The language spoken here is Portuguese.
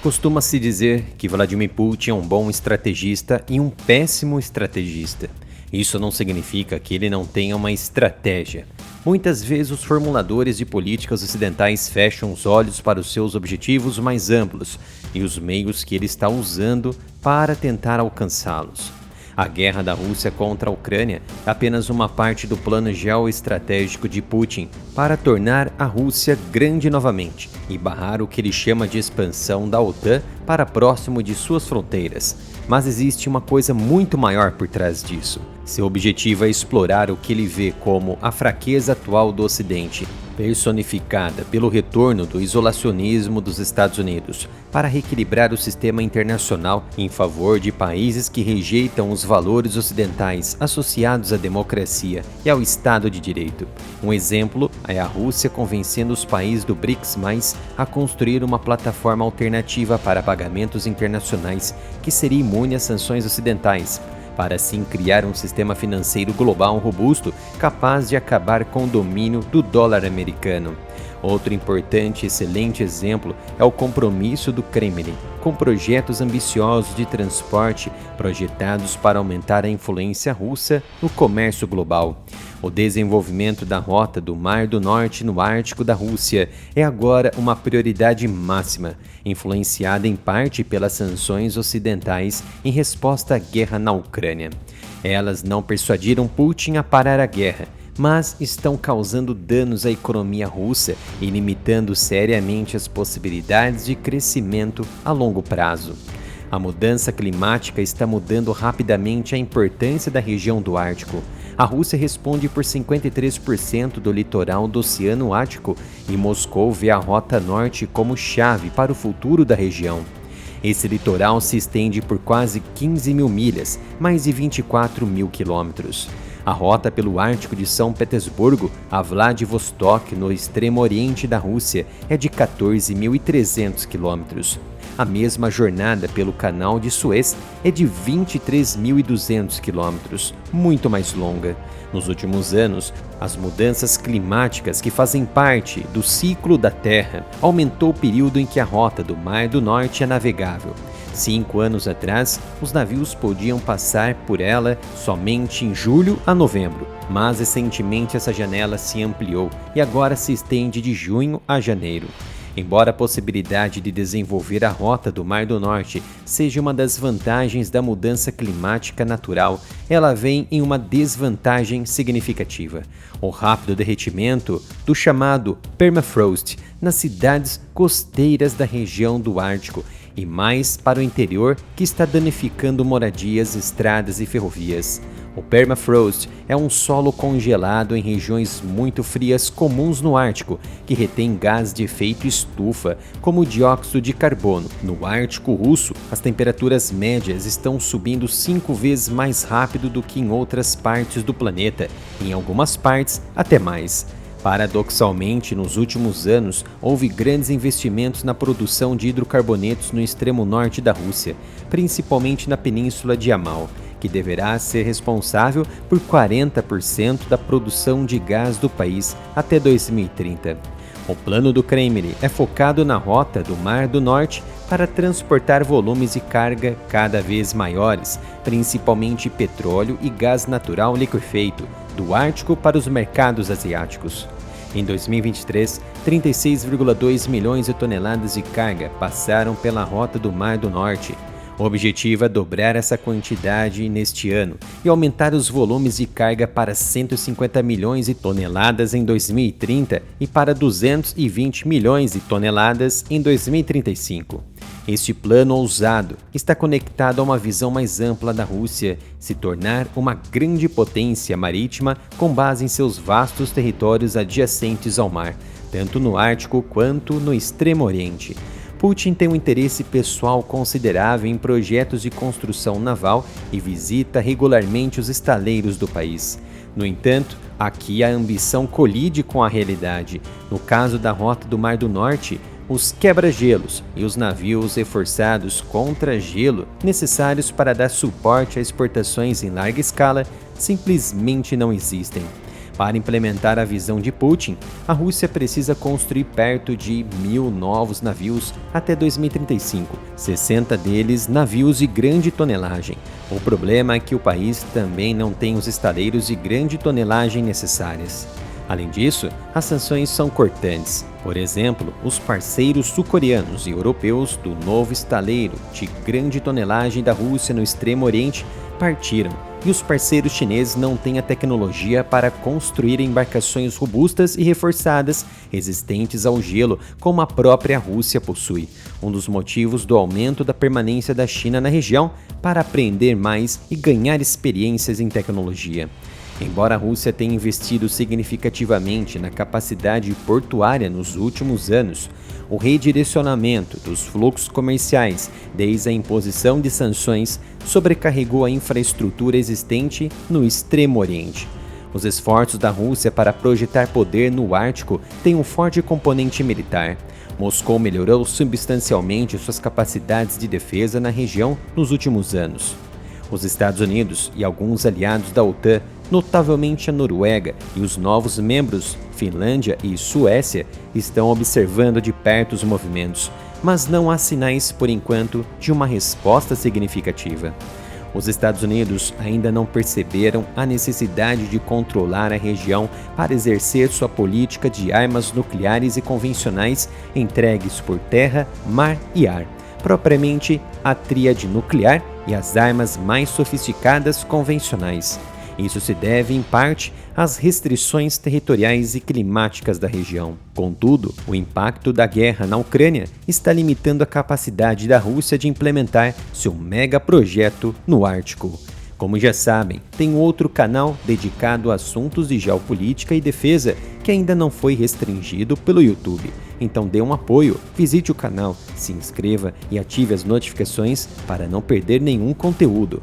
Costuma-se dizer que Vladimir Putin é um bom estrategista e um péssimo estrategista. Isso não significa que ele não tenha uma estratégia. Muitas vezes os formuladores de políticas ocidentais fecham os olhos para os seus objetivos mais amplos e os meios que ele está usando para tentar alcançá-los. A guerra da Rússia contra a Ucrânia é apenas uma parte do plano geoestratégico de Putin para tornar a Rússia grande novamente e barrar o que ele chama de expansão da OTAN para próximo de suas fronteiras. Mas existe uma coisa muito maior por trás disso. Seu objetivo é explorar o que ele vê como a fraqueza atual do Ocidente, personificada pelo retorno do isolacionismo dos Estados Unidos, para reequilibrar o sistema internacional em favor de países que rejeitam os valores ocidentais associados à democracia e ao Estado de Direito. Um exemplo é a Rússia convencendo os países do BRICS+, a construir uma plataforma alternativa para pagamentos internacionais que seria imune às sanções ocidentais, para assim criar um sistema financeiro global robusto capaz de acabar com o domínio do dólar americano. Outro importante e excelente exemplo é o compromisso do Kremlin com projetos ambiciosos de transporte projetados para aumentar a influência russa no comércio global. O desenvolvimento da rota do Mar do Norte no Ártico da Rússia é agora uma prioridade máxima, influenciada em parte pelas sanções ocidentais em resposta à guerra na Ucrânia. Elas não persuadiram Putin a parar a guerra, mas estão causando danos à economia russa e limitando seriamente as possibilidades de crescimento a longo prazo. A mudança climática está mudando rapidamente a importância da região do Ártico. A Rússia responde por 53% do litoral do Oceano Ártico e Moscou vê a Rota Norte como chave para o futuro da região. Esse litoral se estende por quase 15 mil milhas, mais de 24 mil quilômetros. A rota pelo Ártico de São Petersburgo a Vladivostok, no extremo oriente da Rússia, é de 14.300 quilômetros. A mesma jornada pelo Canal de Suez é de 23.200 quilômetros, muito mais longa. Nos últimos anos, as mudanças climáticas que fazem parte do ciclo da Terra aumentou o período em que a rota do Mar do Norte é navegável. 5 anos atrás, os navios podiam passar por ela somente em julho a novembro, mas recentemente essa janela se ampliou e agora se estende de junho a janeiro. Embora a possibilidade de desenvolver a rota do Mar do Norte seja uma das vantagens da mudança climática natural, ela vem em uma desvantagem significativa: o rápido derretimento do chamado permafrost nas cidades costeiras da região do Ártico e mais para o interior, que está danificando moradias, estradas e ferrovias. O permafrost é um solo congelado em regiões muito frias comuns no Ártico, que retém gás de efeito estufa, como o dióxido de carbono. No Ártico russo, as temperaturas médias estão subindo 5 vezes mais rápido do que em outras partes do planeta, em algumas partes até mais. Paradoxalmente, nos últimos anos, houve grandes investimentos na produção de hidrocarbonetos no extremo norte da Rússia, principalmente na península de Yamal, que deverá ser responsável por 40% da produção de gás do país até 2030. O plano do Kremlin é focado na rota do Mar do Norte para transportar volumes de carga cada vez maiores, principalmente petróleo e gás natural liquefeito, do Ártico para os mercados asiáticos. Em 2023, 36,2 milhões de toneladas de carga passaram pela rota do Mar do Norte. O objetivo é dobrar essa quantidade neste ano e aumentar os volumes de carga para 150 milhões de toneladas em 2030 e para 220 milhões de toneladas em 2035. Este plano ousado está conectado a uma visão mais ampla da Rússia se tornar uma grande potência marítima com base em seus vastos territórios adjacentes ao mar, tanto no Ártico quanto no Extremo Oriente. Putin tem um interesse pessoal considerável em projetos de construção naval e visita regularmente os estaleiros do país. No entanto, aqui a ambição colide com a realidade. No caso da Rota do Mar do Norte, os quebra-gelos e os navios reforçados contra gelo necessários para dar suporte a exportações em larga escala simplesmente não existem. Para implementar a visão de Putin, a Rússia precisa construir perto de 1.000 novos navios até 2035, 60 deles navios de grande tonelagem. O problema é que o país também não tem os estaleiros de grande tonelagem necessárias. Além disso, as sanções são cortantes. Por exemplo, os parceiros sul-coreanos e europeus do novo estaleiro de grande tonelagem da Rússia no Extremo Oriente partiram, e os parceiros chineses não têm a tecnologia para construir embarcações robustas e reforçadas, resistentes ao gelo, como a própria Rússia possui. Um dos motivos do aumento da permanência da China na região para aprender mais e ganhar experiências em tecnologia. Embora a Rússia tenha investido significativamente na capacidade portuária nos últimos anos, o redirecionamento dos fluxos comerciais desde a imposição de sanções sobrecarregou a infraestrutura existente no Extremo Oriente. Os esforços da Rússia para projetar poder no Ártico têm um forte componente militar. Moscou melhorou substancialmente suas capacidades de defesa na região nos últimos anos. Os Estados Unidos e alguns aliados da OTAN, notavelmente a Noruega e os novos membros, Finlândia e Suécia, estão observando de perto os movimentos, mas não há sinais, por enquanto, de uma resposta significativa. Os Estados Unidos ainda não perceberam a necessidade de controlar a região para exercer sua política de armas nucleares e convencionais entregues por terra, mar e ar, propriamente a tríade nuclear e as armas mais sofisticadas convencionais. Isso se deve, em parte, às restrições territoriais e climáticas da região. Contudo, o impacto da guerra na Ucrânia está limitando a capacidade da Rússia de implementar seu megaprojeto no Ártico. Como já sabem, tem outro canal dedicado a assuntos de geopolítica e defesa que ainda não foi restringido pelo YouTube. Então dê um apoio, visite o canal, se inscreva e ative as notificações para não perder nenhum conteúdo.